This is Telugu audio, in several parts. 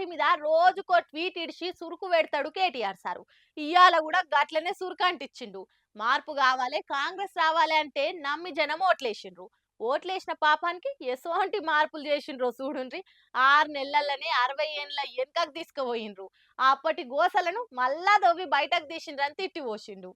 పార్టీ మీద రోజుకో ట్వీట్ ఇడిచి సురుకు పెడతాడు కేటీఆర్ సారు. ఇయ్యాల కూడా గట్లనే సురుకు అంటించిండు. మార్పు కావాలి, కాంగ్రెస్ రావాలి అంటే నమ్మి జనం ఓట్లేసిండ్రు. ఓట్లేసిన పాపానికి ఎసోంటి మార్పులు చేసిండ్రో చూడుండ్రి. 6 నెలలనే 60 ఏండ్ల వెనకకు తీసుకుపోయిండ్రు. అప్పటి గోసలను మళ్ళా దొవ్వి బయటకు తీసిండ్రని తిట్టి పోసిండు.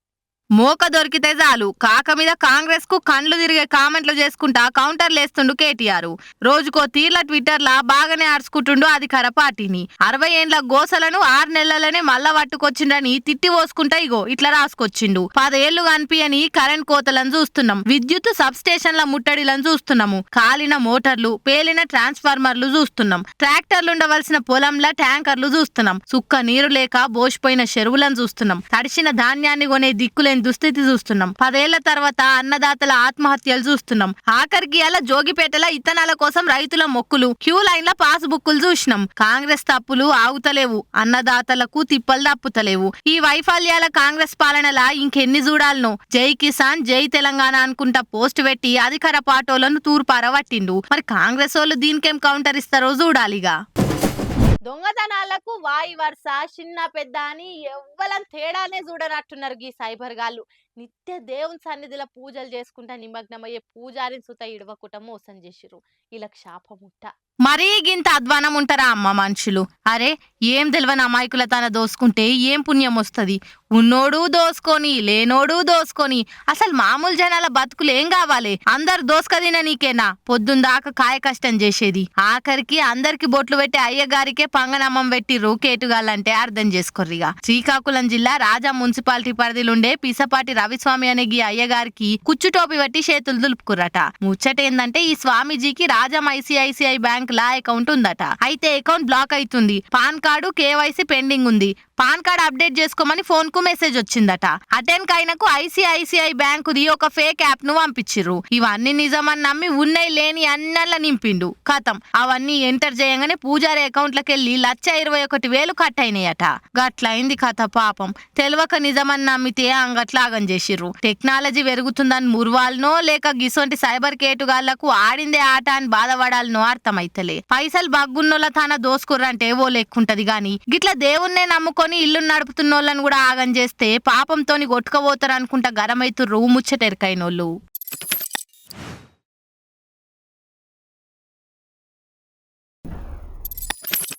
మోక దొరికితే చాలు కాక మీద కాంగ్రెస్ కు కండ్లు తిరిగే కామెంట్లు చేసుకుంటా కౌంటర్లు వేస్తుండు కేటీఆర్. రోజుకో తీర్ల ట్విట్టర్ లా బాగానే ఆర్చుకుంటుండు అధికార పార్టీని. 60 ఏండ్ల గోసలను 6 నెలలనే మళ్ళా పట్టుకొచ్చిండని తిట్టి పోసుకుంటా ఇగో ఇట్లా రాసుకొచ్చిండు. 10 ఏళ్లు కనిపియని కరెంట్ కోతలను చూస్తున్నాం, విద్యుత్ సబ్ స్టేషన్ల ముట్టడిలను చూస్తున్నాము, కాలిన మోటార్లు, పేలిన ట్రాన్స్ఫార్మర్లు చూస్తున్నాం, ట్రాక్టర్లు ఉండవలసిన పొలంల ట్యాంకర్లు చూస్తున్నాం, సుక్క నీరు లేక బోసిపోయిన చెరువులను చూస్తున్నాం, తడిసిన ధాన్యాన్ని కొనే దిక్కులే దుస్థితి చూస్తున్నాం. 10 ఏళ్ల తర్వాత అన్నదాతల ఆత్మహత్యలు చూస్తున్నాం. ఆఖరికి అలా జోగిపేటల ఇత్తనాల కోసం రైతుల మొక్కులు, క్యూ లైన్ల పాస్ బుక్కులు చూసినాం. కాంగ్రెస్ తప్పులు ఆగుతలేవు, అన్నదాతలకు తిప్పలు తప్పుతలేవు. ఈ వైఫల్యాల కాంగ్రెస్ పాలనలా ఇంకెన్ని చూడాలనో. జై కిసాన్ జై తెలంగాణ అనుకుంటా పోస్ట్ పెట్టి అధికార పాటోలను తూర్పారవట్టిండు. మరి కాంగ్రెస్ వాళ్ళు దీనికేం కౌంటర్ ఇస్తారో చూడాలిగా. దొంగతనాలకు వాయి వరుస చిన్న పెద్ద అని ఎవ్వలం తేడానే చూడనట్టున్నారు గీ సైబర్ గాళ్ళు. నిత్య దేవుని సన్నిధిలో పూజలు చేసుకుంటా నిమగ్నమయ్యే పూజారిని సుత ఇడవకుట మోసం చేసిరు. వీళ్ళకి శాపముట్ట. మరీ గింత అధ్వానం ఉంటారా అమ్మ మనుషులు? అరే ఏం తెలియని అమాయకుల తన దోసుకుంటే ఏం పుణ్యం వస్తుంది? ఉన్నోడు దోసుకొని లేనోడు దోసుకొని అసలు మామూలు జనాల బతుకులు ఏం కావాలి? అందరు దోసుకదిన నీకేనా పొద్దుందాకా కాయ కష్టం చేసేది? ఆఖరికి అందరికి బొట్లు పెట్టి అయ్యగారికే పంగనమ్మం పెట్టిర్రు కేటుగాళ్ళంటే అర్థం చేసుకోర్రిగా. శ్రీకాకుళం జిల్లా రాజా మున్సిపాలిటీ పరిధిలుండే పిసపాటి రవిస్వామి అనే గీ అయ్యగారికి కుచ్చుటోపి పెట్టి చేతులు దులుపుకుర్రట. ముచ్చటేందంటే ఈ స్వామీజీకి రాజం ఐసిఐసిఐ బ్యాంక్ లా అకౌంట్ ఉందట. అయితే అకౌంట్ బ్లాక్ అవుతుంది. పాన్ కార్డు కేవైసీ పెండింగ్ ఉంది. పాన్ కార్డ్ అప్డేట్ చేసుకోమని ఫోన్ కు మెసేజ్ వచ్చిందట. అటెండ్ కైనకు ఐసిఐసిఐ బ్యాంకుది ఒక ఫేక్ యాప్ ను పంపించిర్రు. ఇవన్నీ నిజమని నమ్మి ఉన్నాయి లేని అన్నల్ల నింపిండు. కథం అవన్నీ ఎంటర్ చేయగానే పూజారి అకౌంట్లకి వెళ్ళి 1,21,000 కట్ అయినాయట. గట్లయింది కథ పాపం. తెలియక నిజమని నమ్మితే అంగట్లాగం చేసిర్రు. టెక్నాలజీ పెరుగుతుందని ముర్వాలనో లేక గిసొంటి సైబర్ కేటుగాళ్లకు ఆడిందే ఆట అని బాధపడాలనో అర్థమైతలే. పైసలు బగ్గున్నోళ్ళ తన దోసుకుర్రంటే ఓ లెక్కుంటది గాని గిట్ల దేవుణ్ణే నమ్ముకొని ఇల్లు నడుపుతున్నోళ్ళని కూడా ఆగం చేస్తే పాపంతోని కొట్టుకపోతారు అనుకుంటా గరమైతుర్రు ముచ్చటెరకైనోళ్ళు.